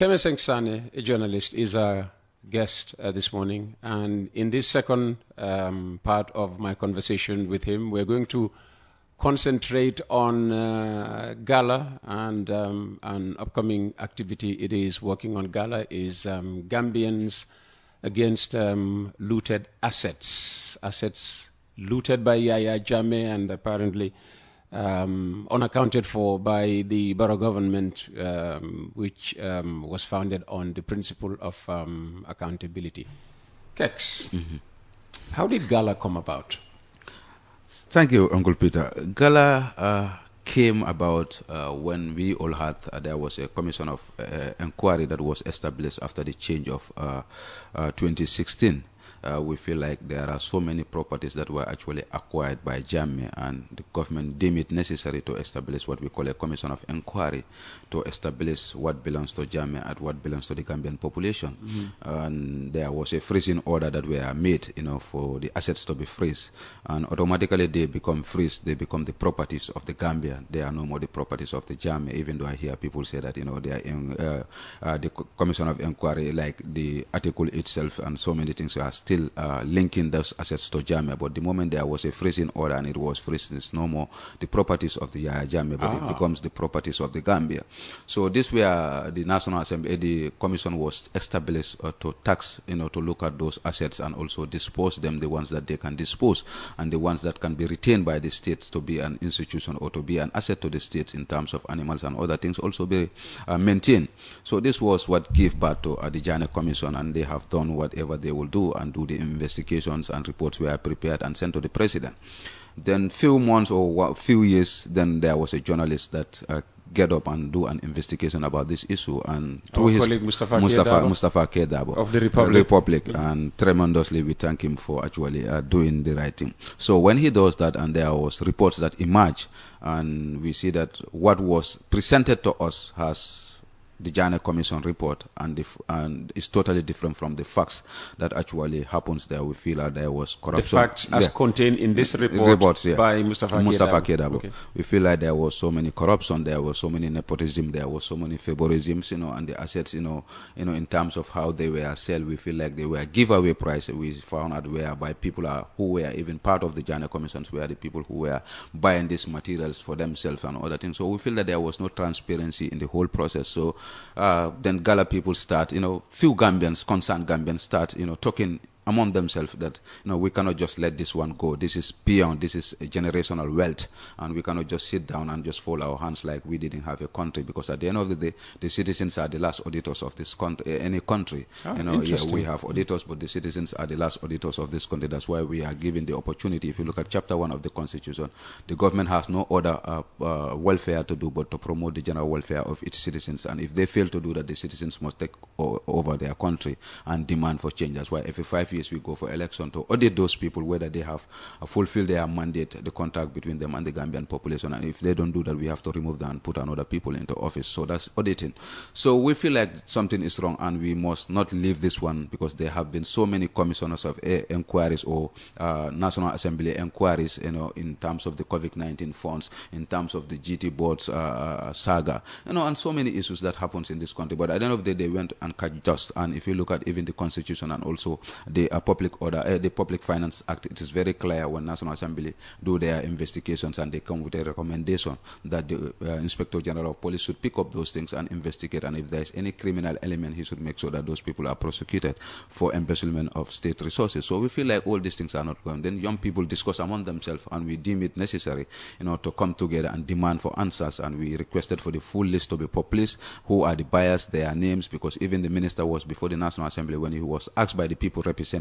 Kemeseng Sane, a journalist, is our guest this morning. And in this second part of my conversation with him, we're going to concentrate on Gala and an upcoming activity it is working on. Gala is Gambians against looted assets looted by Yaya Jammeh and apparently unaccounted for by the Barrow government, which was founded on the principle of accountability. Kex, how did Gala come about? Thank you, Uncle Peter. Gala came about when we all had, there was a commission of inquiry that was established after the change of 2016. We feel like there are so many properties that were actually acquired by Jammeh, and the government deemed it necessary to establish what we call a commission of inquiry to establish what belongs to Jammeh and what belongs to the Gambian population. And there was a freezing order that were made, for the assets to be frozen, and automatically they become freeze. They become the properties of the Gambia. They are no more the properties of the Jammeh. Even though I hear people say that they are in the commission of inquiry, like the article itself and so many things are still linking those assets to Jammeh, but the moment there was a freezing order and it was freezed, it's no more the properties of the Jammeh, but it becomes the properties of the Gambia. So this where the National Assembly, the commission was established to tax, to look at those assets and also dispose them, the ones that they can dispose and the ones that can be retained by the states to be an institution or to be an asset to the states in terms of animals and other things also be maintained. So this was what gave birth to the Jammeh Commission, and they have done whatever they will do and do the investigations, and reports were prepared and sent to the president. Then few months or few years, then there was a journalist that get up and do an investigation about this issue, and through his colleague Mustafa Kedabo of the Republic, and tremendously we thank him for actually doing the right thing. So when he does that, and there was reports that emerge, and we see that what was presented to us has the Jammeh Commission report, and it's totally different from the facts that actually happens there. We feel that there was corruption. The facts as contained in this report by Mustafa Kedabo. Okay. We feel like there was so many corruption, there was so many nepotism, there was so many favorisms, and the assets, in terms of how they were sold. We feel like they were giveaway price. We found out whereby people who were even part of the Jammeh Commissions were the people who were buying these materials for themselves and other things. So we feel that there was no transparency in the whole process. So then Gala people start, few Gambians, concerned Gambians start, talking among themselves that we cannot just let this one go. This is beyond. This is a generational wealth, and we cannot just sit down and just fold our hands like we didn't have a country. Because at the end of the day, the citizens are the last auditors of this country. Any country, we have auditors, but the citizens are the last auditors of this country. That's why we are given the opportunity. If you look at Chapter 1 of the Constitution, the government has no other welfare to do but to promote the general welfare of its citizens. And if they fail to do that, the citizens must take over their country and demand for change. That's why every 5 years we go for election to audit those people whether they have fulfilled their mandate, the contract between them and the Gambian population. And if they don't do that, we have to remove them and put another people into office. So that's auditing. So we feel like something is wrong, and we must not leave this one, because there have been so many commissioners of inquiries or National Assembly inquiries, in terms of the COVID-19 funds, in terms of the GT boards saga, and so many issues that happens in this country. But at the end of the day, they went and cut dust. And if you look at even the Constitution and also the public order, the Public Finance Act, it is very clear when National Assembly do their investigations and they come with a recommendation that the Inspector General of Police should pick up those things and investigate, and if there is any criminal element, he should make sure that those people are prosecuted for embezzlement of state resources. So we feel like all these things are not going. Then young people discuss among themselves, and we deem it necessary, to come together and demand for answers. And we requested for the full list to be published. Who are the buyers, their names, because even the minister was before the National Assembly when he was asked by the people representative,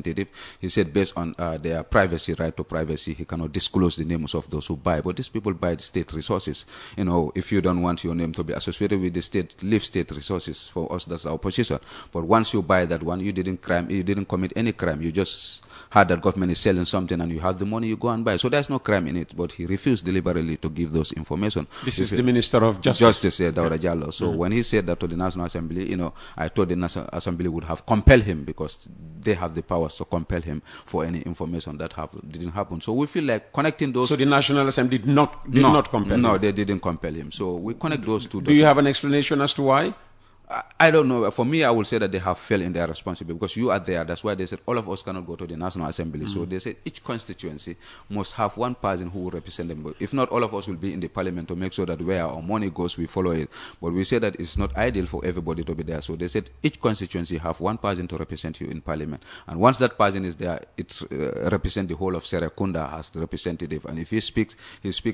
he said based on their privacy, right to privacy, he cannot disclose the names of those who buy. But these people buy the state resources. If you don't want your name to be associated with the state, leave state resources. For us, that's our position. But once you buy that one, you didn't commit any crime. You just heard that government is selling something and you have the money, you go and buy. So there's no crime in it. But he refused deliberately to give those information. This is the Minister of Justice. Justice, Daura Jallo. So when he said that to the National Assembly, I thought the National Assembly would have compelled him, because they have the powers to compel him for any information that didn't happen. So we feel like connecting those. So the National Assembly did not compel him? No, they didn't compel him. So we connect those two. Do you have an explanation as to why? I don't know. For me, I will say that they have failed in their responsibility because you are there. That's why they said all of us cannot go to the National Assembly. So they said each constituency must have one person who will represent them. But if not, all of us will be in the parliament to make sure that where our money goes, we follow it. But we say that it's not ideal for everybody to be there. So they said each constituency have one person to represent you in parliament. And once that person is there, it's represent the whole of Serekunda as the representative. And if he speaks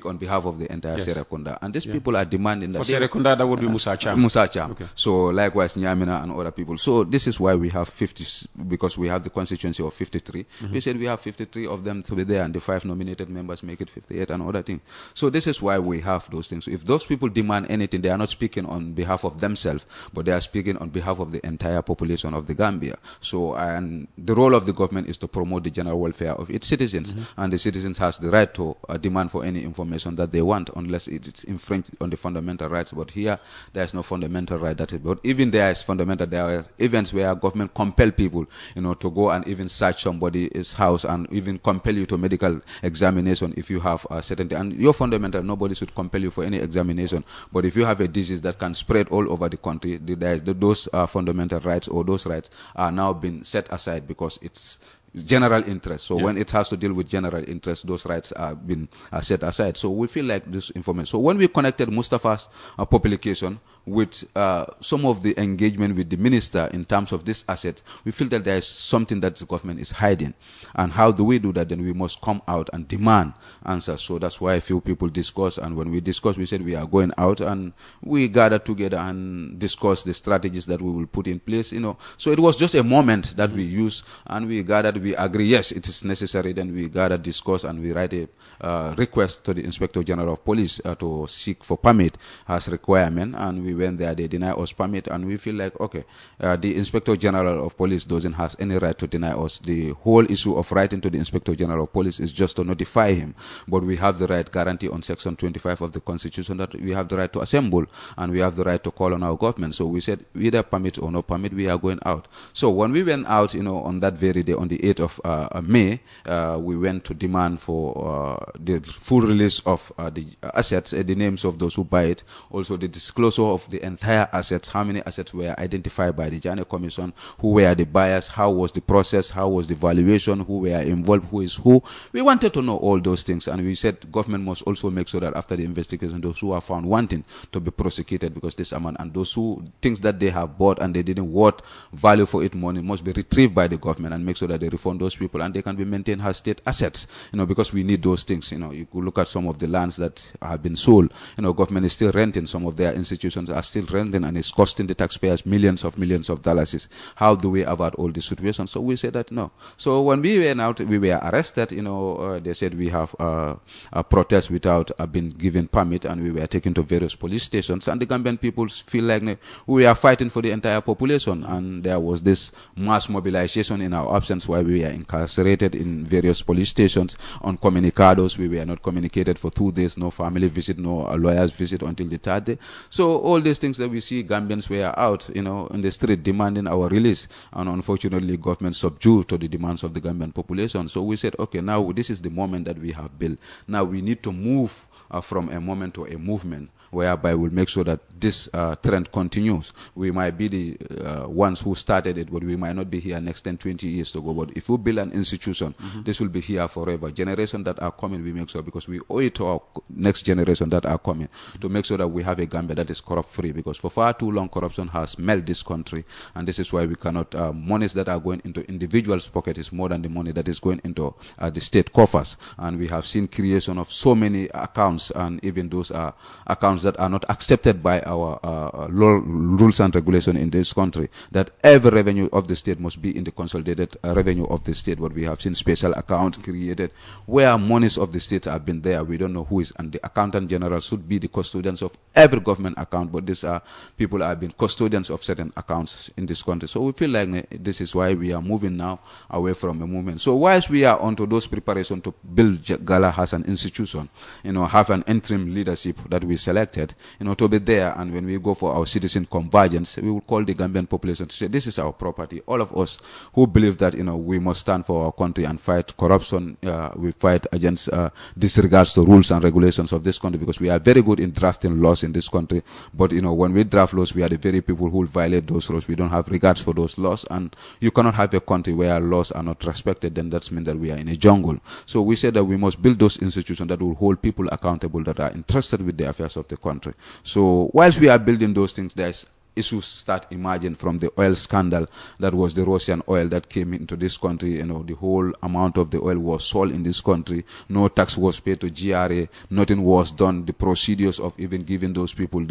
on behalf of the entire Serekunda. And these people are demanding that. For Serekunda, that would be Musa Cham. Musa Cham. Okay. So likewise Nyamina and other people. So this is why we have 50, because we have the constituency of 53. We said we have 53 of them to be there, and the 5 nominated members make it 58 and other things. So this is why we have those things. So if those people demand anything, they are not speaking on behalf of themselves, but they are speaking on behalf of the entire population of the Gambia. So and the role of the government is to promote the general welfare of its citizens, and the citizens has the right to demand for any information that they want, unless it's infringed on the fundamental rights. But here there is no fundamental right that is. But even there is fundamental. There are events where government compel people, to go and even search somebody's house and even compel you to medical examination if you have a certain. And your fundamental, nobody should compel you for any examination. But if you have a disease that can spread all over the country, those fundamental rights or those rights are now being set aside because it's general interest. So when it has to deal with general interest, those rights are been set aside. So we feel like this information. So when we connected Mustafa's publication with some of the engagement with the minister in terms of this asset, we feel that there is something that the government is hiding. And how do we do that? Then we must come out and demand answers. So that's why a few people discuss. And when we discuss, we said we are going out and we gather together and discuss the strategies that we will put in place. So it was just a moment that we used, and we gathered. We agree, yes, it is necessary. Then we gather, discuss, and we write a request to the Inspector General of Police to seek for permit as requirement. And we went there, they deny us permit, and we feel like, okay, the Inspector General of Police doesn't have any right to deny us. The whole issue of writing to the Inspector General of Police is just to notify him. But we have the right, guarantee on Section 25 of the Constitution, that we have the right to assemble, and we have the right to call on our government. So we said, either permit or no permit, we are going out. So when we went out, on that very day, on the 8th of May, we went to demand for the full release of the assets, the names of those who buy it, also the disclosure of the entire assets, how many assets were identified by the Janneh Commission, who were the buyers, how was the process, how was the valuation, who were involved, who is who. We wanted to know all those things, and we said government must also make sure that after the investigation, those who are found wanting to be prosecuted because this amount, and those who things that they have bought and they didn't worth value for it money must be retrieved by the government, and make sure that they refund those people and they can be maintained as state assets, because we need those things. You could look at some of the lands that have been sold. Government is still renting, some of their institutions are still renting, and it's costing the taxpayers millions of dollars. How do we avoid all this situation? So we said that no. So when we went out, we were arrested. They said we have a protest without being given permit, and we were taken to various police stations, and the Gambian people feel like we are fighting for the entire population, and there was this mass mobilization in our absence where we were incarcerated in various police stations on communicados. We were not communicated for 2 days, no family visit, no lawyer's visit until the 3rd day. So all these things that we see, Gambians were out, in the street demanding our release, and unfortunately government subdued to the demands of the Gambian population. So we said, okay, now this is the moment that we have built. Now we need to move from a moment to a movement, whereby we'll make sure that this trend continues. We might be the ones who started it, but we might not be here next 10, 20 years to go. But if we build an institution, this will be here forever. Generations that are coming, we make sure, because we owe it to our next generation that are coming, to make sure that we have a Gambia that is corrupt-free, because for far too long, corruption has melted this country, and this is why we cannot, monies that are going into individuals' pocket is more than the money that is going into the state coffers. And we have seen creation of so many accounts, and even those accounts that are not accepted by our rules and regulation in this country, that every revenue of the state must be in the consolidated revenue of the state. But we have seen special accounts created where monies of the state have been there. We don't know who is, and the accountant general should be the custodians of every government account, but these are people have been custodians of certain accounts in this country. So we feel like this is why we are moving now away from a movement. So whilst we are onto those preparations to build Gala as an institution, have an interim leadership that we select, elected, to be there, and when we go for our citizen convergence, we will call the Gambian population to say, this is our property. All of us who believe that, we must stand for our country and fight corruption, we fight against disregards to rules and regulations of this country, because we are very good in drafting laws in this country. But, when we draft laws, we are the very people who will violate those laws. We don't have regards for those laws, and you cannot have a country where laws are not respected. Then that's mean that we are in a jungle. So we said that we must build those institutions that will hold people accountable, that are interested with the affairs of the country. So whilst we are building those things, there's issues start emerging from the oil scandal. That was the Russian oil that came into this country. The whole amount of the oil was sold in this country. No tax was paid to GRA. Nothing was done. The procedures of even giving those people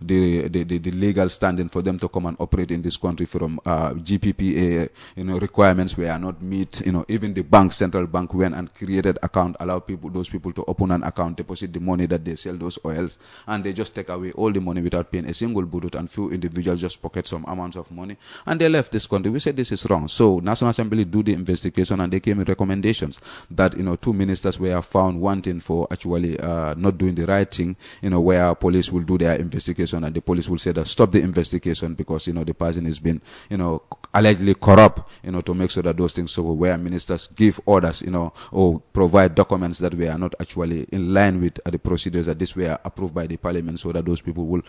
the legal standing for them to come and operate in this country from GPPA, requirements were not met. Even the bank, central bank, went and created account, allow those people to open an account, deposit the money that they sell those oils, and they just take away all the money without paying a single budget, and few individuals just pocket some amounts of money, and they left this country. We said this is wrong. So National Assembly do the investigation, and they came with recommendations that 2 ministers were found wanting for actually not doing the right thing, where police will do their investigation, and the police will say that stop the investigation because the person has been allegedly corrupt, to make sure that those things. So where ministers give orders, or provide documents that were not actually in line with the procedures that this were approved by the parliament, so that those people will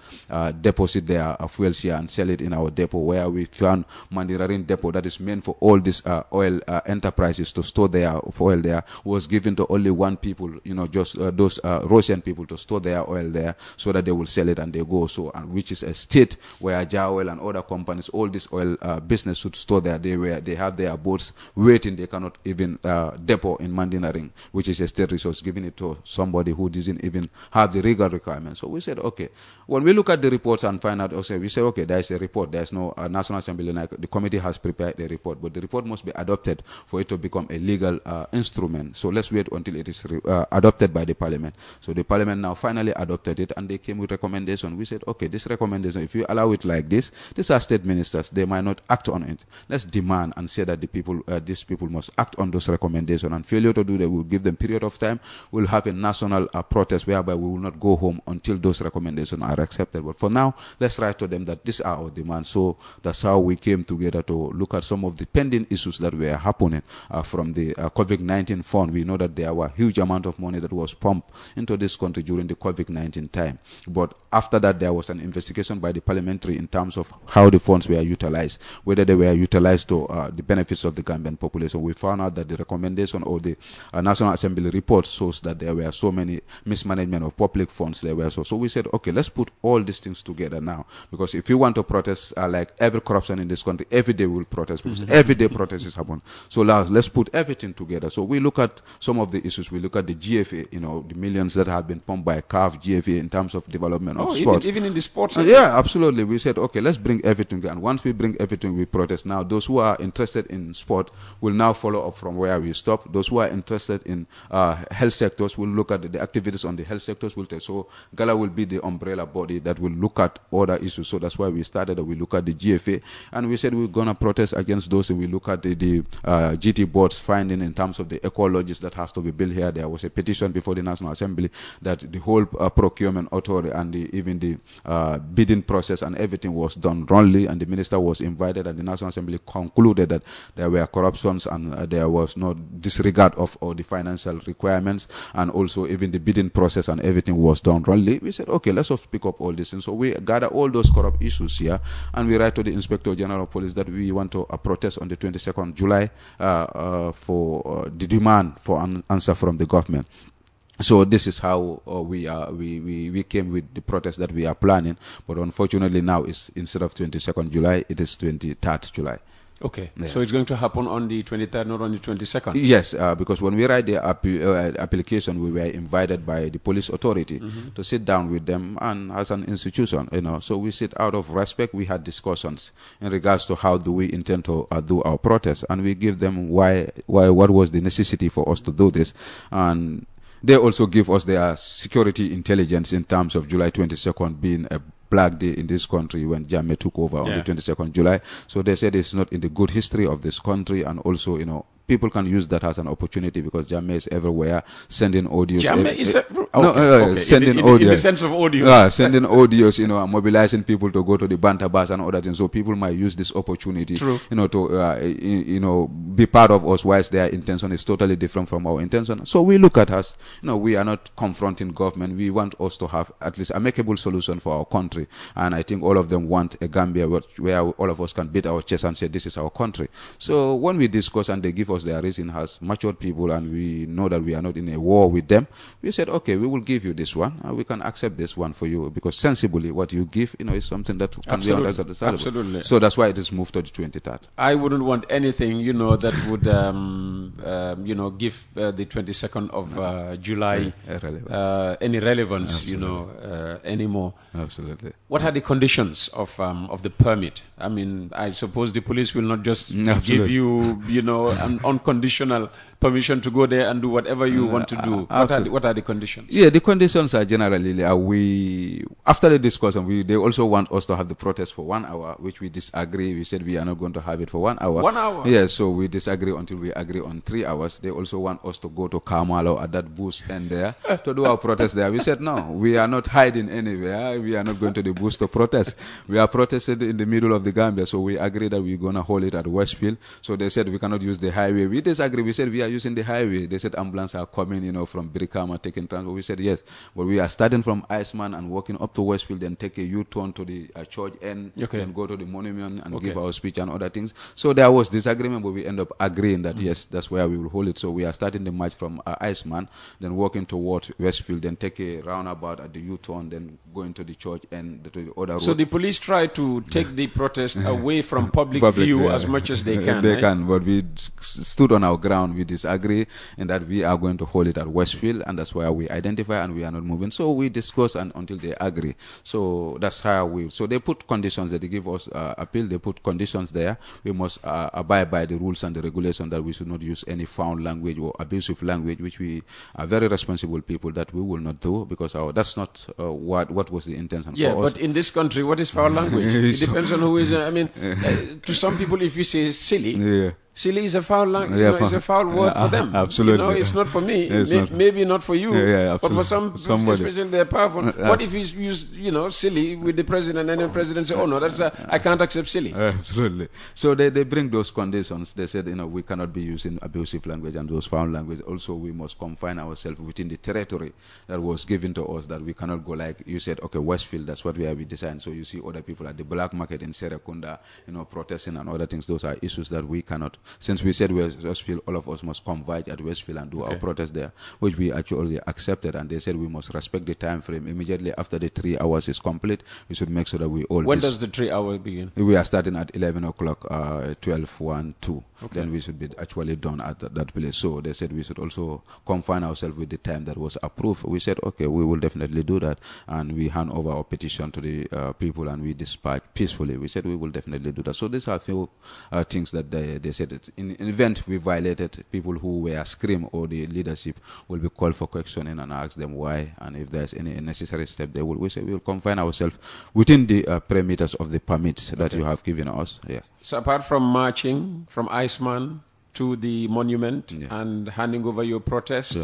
deposit their fuel here and sell it in our depot, where we found Mandirarin depot that is meant for all these oil enterprises to store their oil there, was given to only one people, just those Russian people, to store their oil there so that they will sell it and they go. So, and which is a state where Oil and other companies, all this oil business should store there. They have their boats waiting. They cannot even depot in Mandirarin, which is a state resource, giving it to somebody who doesn't even have the legal requirements. So we said, okay, when we look at the reports and find out, we say, okay, there is a report. There's no National Assembly. The committee has prepared the report, but the report must be adopted for it to become a legal instrument. So let's wait until it is adopted by the parliament. So the parliament now finally adopted it, and they came with recommendation. We said, okay, this recommendation, if you allow it like this, these are state ministers. They might not act on it. Let's demand and say that the people, these people must act on those recommendations. And failure to do that, we'll give them period of time. We'll have a national protest whereby we will not go home until those recommendations are accepted. But for now, let's write to them that these are our demands. So that's how we came together to look at some of the pending issues that were happening from the COVID-19 fund. We know that there were huge amount of money that was pumped into this country during the COVID-19 time. But after that, there was an investigation by the parliamentary in terms of how the funds were utilized, whether they were utilized to the benefits of the Gambian population. We found out that the recommendation of the National Assembly report shows that there were so many mismanagement of public funds. So we said, okay, let's put all these things together now, because if you want to protest like every corruption in this country, every day we'll protest, because every day protests happen. So let's put everything together. So we look at some of the issues. We look at the GFA, the millions that have been pumped by CAF, GFA in terms of development of sports. Even in the sports. Yeah, absolutely. We said, okay, let's bring everything. And once we bring everything, we protest. Now, those who are interested in sport will now follow up from where we stopped. Those who are interested in health sectors will look at the activities on the health sectors. So Gala will be the umbrella body that will look at other issues. So that's why we started. We look at the GFA, and we said we're going to protest against those. And we look at the GT board's finding in terms of the ecologists that has to be built here. There was a petition before the National Assembly that the whole procurement authority and even the bidding process and everything was done wrongly, and the minister was invited, and the National Assembly concluded that there were corruptions and there was no disregard of all the financial requirements, and also even the bidding process and everything was done wrongly. We said, okay, let's just pick up all this. And so we gather all those corrupt issues here, and we write to the Inspector General of Police that we want to protest on the 22nd July for the demand for an answer from the government. So this is how we came with the protest that we are planning, but unfortunately now it's, instead of 22nd July, it is 23rd July. Okay, yeah. So it's going to happen on the 23rd, not on the 22nd? Yes, because when we write the application, we were invited by the police authority to sit down with them, and as an institution, so we sit out of respect. We had discussions in regards to how do we intend to do our protest, and we give them what was the necessity for us to do this, and they also give us their security intelligence in terms of July 22nd being a Black Day in this country when Jammeh took over on the 22nd July. So they said it's not in the good history of this country, and also, people can use that as an opportunity because Jammeh is everywhere sending audios. Jammeh is sending in audios. In the sense of audios. Sending audios, and mobilizing people to go to the banter bars and other things. So people might use this opportunity, True. to be part of us whilst their intention is totally different from our intention. So we look at us, we are not confronting government. We want us to have at least amicable solution for our country. And I think all of them want a Gambia where all of us can beat our chest and say, this is our country. So when we discuss and they give us their reason as matured people and we know that we are not in a war with them, we said, okay, we will give you this one and we can accept this one for you because sensibly what you give, is something that can be understandable. Absolutely. So that's why it is moved to the 23rd. I wouldn't want anything, that would, give the 22nd of July any relevance, anymore. Absolutely. What are the conditions of the permit? I mean, I suppose the police will not just give you, an unconditional permission to go there and do whatever you want to do. What are the conditions? Yeah, the conditions are generally, after the discussion, they also want us to have the protest for 1 hour, which we disagree. We said we are not going to have it for 1 hour. 1 hour? Yeah, so we disagree until we agree on 3 hours. They also want us to go to Kamalo at that bush end there to do our protest there. We said, no, we are not hiding anywhere. We are not going to the bush to protest. We are protested in the middle of the Gambia, so we agree that we're going to hold it at Westfield. So they said we cannot use the highway. We disagree. We said we are using the highway. They said ambulance are coming, from Brikama taking transport. We said yes, but we are starting from Iceman and walking up to Westfield, then take a U-turn to the church end, then go to the monument and give our speech and other things. So there was disagreement, but we end up agreeing that yes, that's where we will hold it. So we are starting the march from Iceman, then walking towards Westfield, then take a roundabout at the U-turn, then going to the church and to the other road. So the police try to take the protest away from public view as much as they can. They can, but we stood on our ground. We disagree in that we are going to hold it at Westfield, and that's where we identify and we are not moving. So we discuss until they agree. So that's how so they put conditions that they give us appeal. They put conditions there. We must abide by the rules and the regulation that we should not use any foul language or abusive language, which we are very responsible people that we will not do because that's not what was the intention for us. Yeah, but in this country, what is foul language? It depends on who is. To some people, if you say silly, silly is a foul language. It's a foul word for them. Absolutely. It's not for me. Maybe not for you. But for somebody, especially they're powerful. What if you use, silly with the president and the president say, oh no, I can't accept silly. Absolutely. So they bring those conditions. They said, we cannot be using abusive language and those foul language. Also, we must confine ourselves within the territory that was given to us, that we cannot go like you said, okay, Westfield, that's what we have designed. So you see other people at the black market in Serekunda, protesting and other things. Those are issues that we cannot. Since we said Westfield, all of us must converge at Westfield and do our protest there, which we actually accepted. And they said we must respect the time frame. Immediately after the 3 hours is complete, we should make sure that we all. When does the 3 hour begin? We are starting at 11 o'clock, 12, 1, 2. Then we should be actually done at that place. So they said we should also confine ourselves with the time that was approved. We said, okay, we will definitely do that. And we hand over our petition to the people and we dispatch peacefully. We said we will definitely do that. So these are a few things that they said. In an event we violated, people who were scream or the leadership will be called for questioning and ask them why. And if there's any necessary step, we say we will confine ourselves within the parameters of the permits that you have given us. Yeah. So apart from marching from Iceman to the monument and handing over your protest,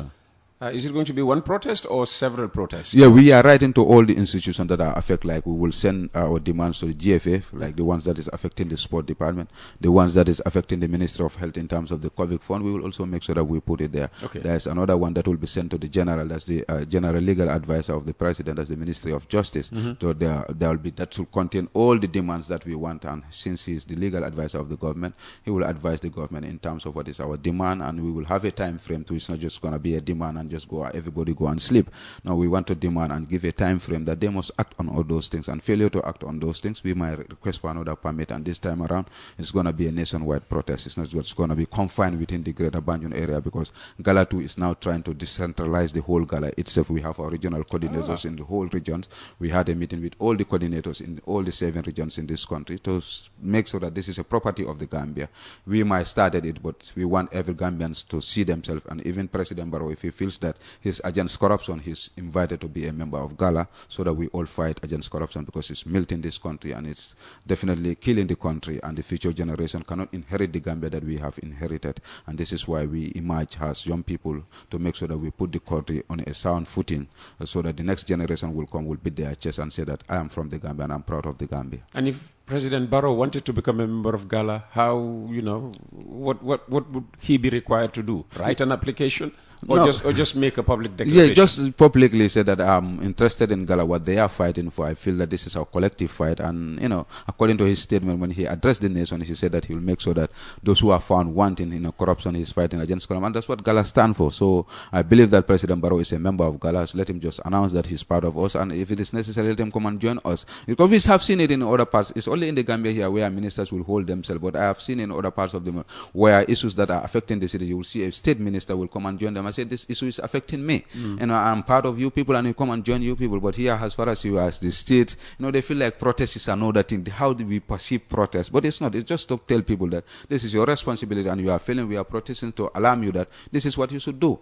is it going to be one protest or several protests? Yeah, we are writing to all the institutions that are affected. Like we will send our demands to the GFF, like the ones that is affecting the sport department, the ones that is affecting the Ministry of Health in terms of the COVID fund. We will also make sure that we put it there. There's another one that will be sent to the general. That's the general legal advisor of the president. That's the Ministry of Justice. So there will be that will contain all the demands that we want. And since he is the legal advisor of the government, he will advise the government in terms of what is our demand, and we will have a time frame to. It's not just going to be a demand and just everybody go and sleep. Now we want to demand and give a time frame that they must act on all those things, and failure to act on those things, we might request for another permit. And this time around, it's going to be a nationwide protest. It's not just going to be confined within the Greater Banjul area, because Gala 2 is now trying to decentralize the whole Gala itself. We have our regional coordinators in the whole regions. We had a meeting with all the coordinators in all the 7 regions in this country to make sure that this is a property of the Gambia. We might started it, but we want every Gambians to see themselves, and even President Barrow, if he feels feels that he's against corruption, he's invited to be a member of Gala so that we all fight against corruption, because it's melting this country and it's definitely killing the country, and the future generation cannot inherit the Gambia that we have inherited. And this is why we emerge as young people to make sure that we put the country on a sound footing, so that the next generation will come, will beat their chest and say that I am from the Gambia and I'm proud of the Gambia. And if President Barrow wanted to become a member of Gala, how, what would he be required to do? Write an application? Or just make a public declaration? Yeah, just publicly say that I'm interested in Gala, what they are fighting for. I feel that this is our collective fight. And, according to his statement, when he addressed the nation, he said that he will make sure that those who are found wanting, corruption, he's fighting against corruption. And that's what Gala stands for. So I believe that President Barrow is a member of Gala. So let him just announce that he's part of us. And if it is necessary, let him come and join us. Because we have seen it in other parts. It's only in the Gambia here where ministers will hold themselves. But I have seen in other parts of the world where issues that are affecting the city, you will see a state minister will come and join them. I said, this issue is affecting me. I'm part of you people, and you come and join you people. But here, as far as you as the state, they feel like protest is another thing. How do we perceive protest? But it's not. It's just to tell people that this is your responsibility, and you are feeling we are protesting to alarm you that this is what you should do.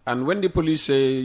And when the police say,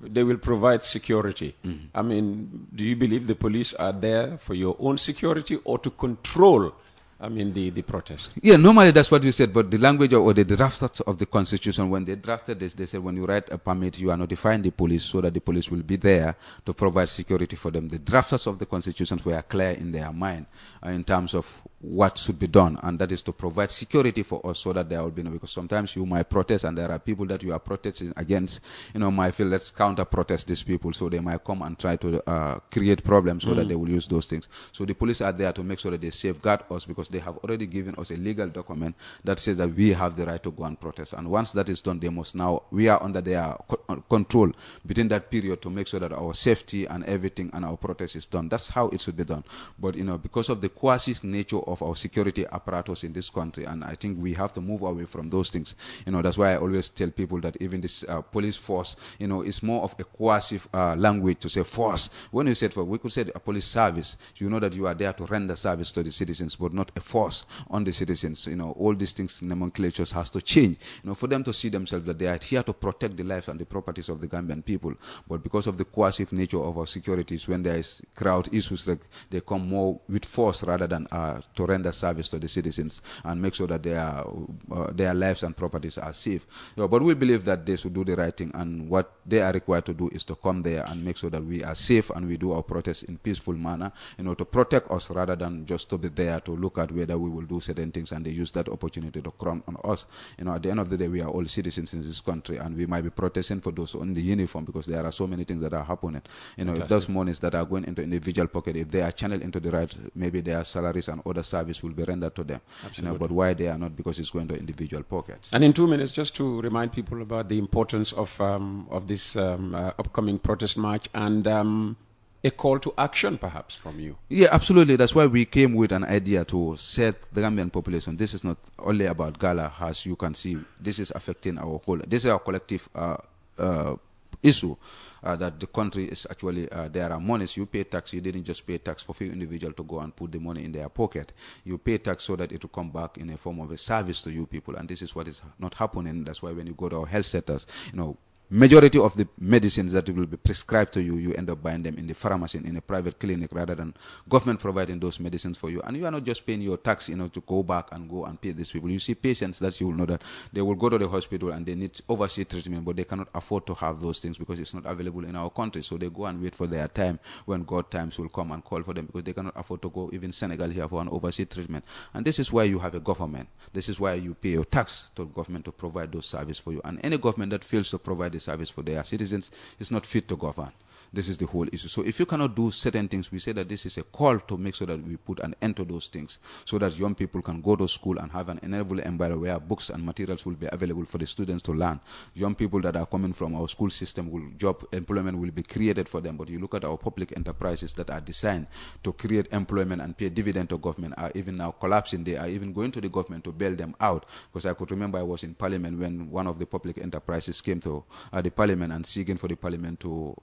they will provide security, I mean, do you believe the police are there for your own security or to control the protest? Yeah, normally that's what we said, but the language or the drafters of the Constitution, when they drafted this, they said when you write a permit, you are notifying the police so that the police will be there to provide security for them. The drafters of the Constitution were clear in their mind in terms of what should be done, and that is to provide security for us so that there will be because sometimes you might protest and there are people that you are protesting against, might feel let's counter protest these people, so they might come and try to create problems so that they will use those things. So the police are there to make sure that they safeguard us, because they have already given us a legal document that says that we have the right to go and protest. And once that is done, we are under their control between that period to make sure that our safety and everything and our protest is done. That's how it should be done. But, because of the quasi nature of our security apparatus in this country, and I think we have to move away from those things. That's why I always tell people that even this police force, is more of a coercive language to say force. When you said we could say a police service, that you are there to render service to the citizens, but not a force on the citizens. All these things, nomenclatures has to change, for them to see themselves that they are here to protect the lives and the properties of the Gambian people. But because of the coercive nature of our securities, when there is crowd issues, like they come more with force rather than to render service to the citizens and make sure that their lives and properties are safe. But we believe that they should do the right thing, and what they are required to do is to come there and make sure that we are safe and we do our protests in peaceful manner, to protect us rather than just to be there to look at whether we will do certain things and they use that opportunity to crumb on us. At the end of the day, we are all citizens in this country, and we might be protesting for those on the uniform because there are so many things that are happening. If those monies that are going into individual pocket, if they are channeled into the right, maybe their salaries and other service will be rendered to them. But why they are not? Because it's going to individual pockets. And in 2 minutes, just to remind people about the importance of this upcoming protest march and a call to action, perhaps, from you. Yeah, absolutely. That's why we came with an idea to set the Gambian population. This is not only about Gala, as you can see. This is affecting our whole. This is our collective issue. That the country is actually, there are monies, you pay tax, you didn't just pay tax for few individuals to go and put the money in their pocket. You pay tax so that it will come back in a form of a service to you people, and this is what is not happening. That's why when you go to our health centers, majority of the medicines that will be prescribed to you, you end up buying them in the pharmacy, in a private clinic, rather than government providing those medicines for you. And you are not just paying your tax, to go back and go and pay these people. You see patients that you will know that they will go to the hospital and they need overseas treatment, but they cannot afford to have those things because it's not available in our country. So they go and wait for their time when God times will come and call for them, because they cannot afford to go even Senegal here for an overseas treatment. And this is why you have a government. This is why you pay your tax to government to provide those services for you. And any government that fails to provide the service for their citizens is not fit to govern. This is the whole issue. So if you cannot do certain things, we say that this is a call to make sure that we put an end to those things, so that young people can go to school and have an enable environment where books and materials will be available for the students to learn. Young people that are coming from our school system, job employment will be created for them. But you look at our public enterprises that are designed to create employment and pay dividend to government are even now collapsing. They are even going to the government to bail them out. Because I could remember I was in Parliament when one of the public enterprises came to the Parliament and seeking for the Parliament to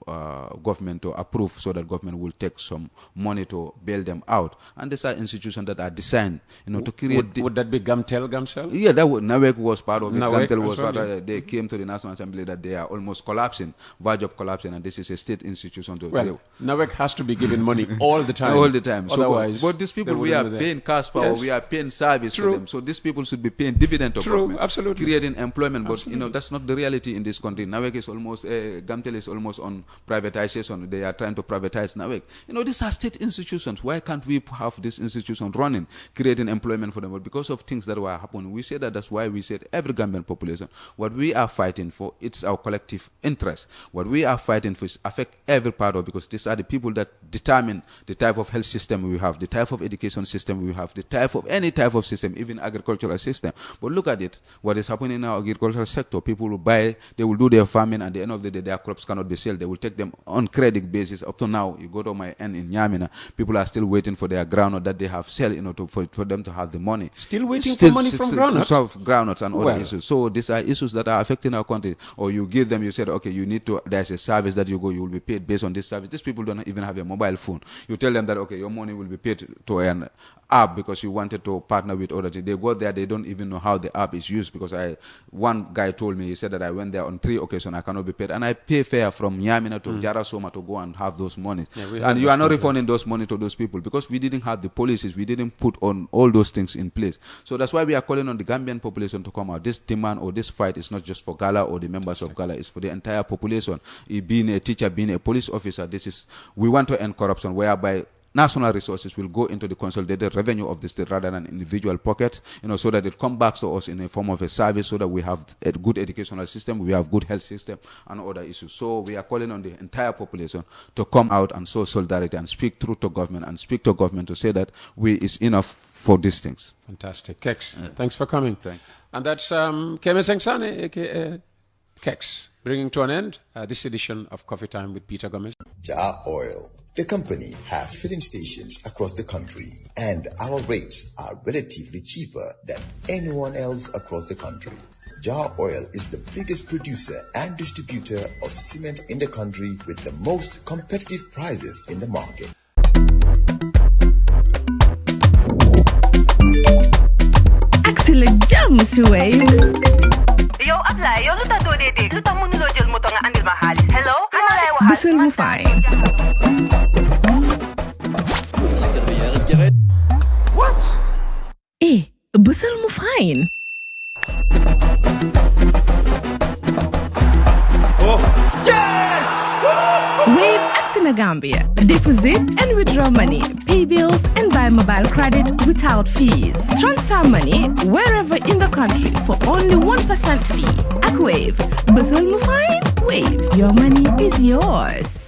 government to approve so that government will take some money to bail them out. And these are institutions that are designed, to create... Would that be Gamcel? Yeah, that would, NAWEC was part of it. Gamcel was part of it. They came to the National Assembly that they are almost collapsing, verge of collapsing, and this is a state institution. NAWEC has to be given money all the time. All the time. Otherwise, but these people, we are paying cash power, we are paying service to them. So these people should be paying dividend to government. Absolutely. Creating employment. But, that's not the reality in this country. NAWEC is almost, Gamtel is almost on privatization. They are trying to privatize NAWEC. These are state institutions. Why can't we have this institution running, creating employment for them? But because of things that were happening, we say that's why we said every Gambian population, what we are fighting for, it's our collective interest. What we are fighting for is affect every part of, because these are the people that determine the type of health system we have, the type of education system we have, the type of any type of system, even agricultural system. But look at it, what is happening in our agricultural sector. People will buy, they will do their farming, and at the end of the day, their crops cannot be sold. They will take them on credit basis. Up to now, you go to my end in Nyamina, people are still waiting for their groundnut that they have sell, for them to have the money. Still waiting for money from groundnuts and other issues. So these are issues that are affecting our country. Or you give them, you said, okay, you need to, there's a service that you go, you will be paid based on this service. These people don't even have a mobile phone. You tell them that, okay, your money will be paid to an app because you wanted to partner with other things. They go there, they don't even know how the app is used, because one guy told me, he said that I went there on 3 occasions, I cannot be paid, and I pay fare from Nyamina to Jarasoma to go and have those money. And you are not refunding those money to those people because we didn't have the policies, we didn't put on all those things in place. So that's why we are calling on the Gambian population to come out. This demand or this fight is not just for Gala or the members of Gala, it's for the entire population. Being a teacher, being a police officer, we want to end corruption, whereby national resources will go into the consolidated revenue of the state rather than individual pockets, so that it comes back to us in a form of a service, so that we have a good educational system, we have good health system, and other issues. So we are calling on the entire population to come out and show solidarity and speak through to government, and speak to government to say that is enough for these things. Fantastic. Kex, thanks for coming. And that's Keme Sengsane, aka Kex, bringing to an end this edition of Coffee Time with Peter Gomez. Jar Oil. The company have filling stations across the country, and our rates are relatively cheaper than anyone else across the country. Jar Oil is the biggest producer and distributor of cement in the country with the most competitive prices in the market. Axel James Wave. Yo, Abla, yo, luta do dede. Luta mo nulo jël moto nga andil ma xaalis. Hello? Busel mu fay. What? Busel mu fine. Oh, yes! Wave Axina Gambia. Deposit and withdraw money, pay bills and buy mobile credit without fees. Transfer money wherever in the country for only 1% fee. Ak Wave. Busel mu fine. Wave. Your money is yours.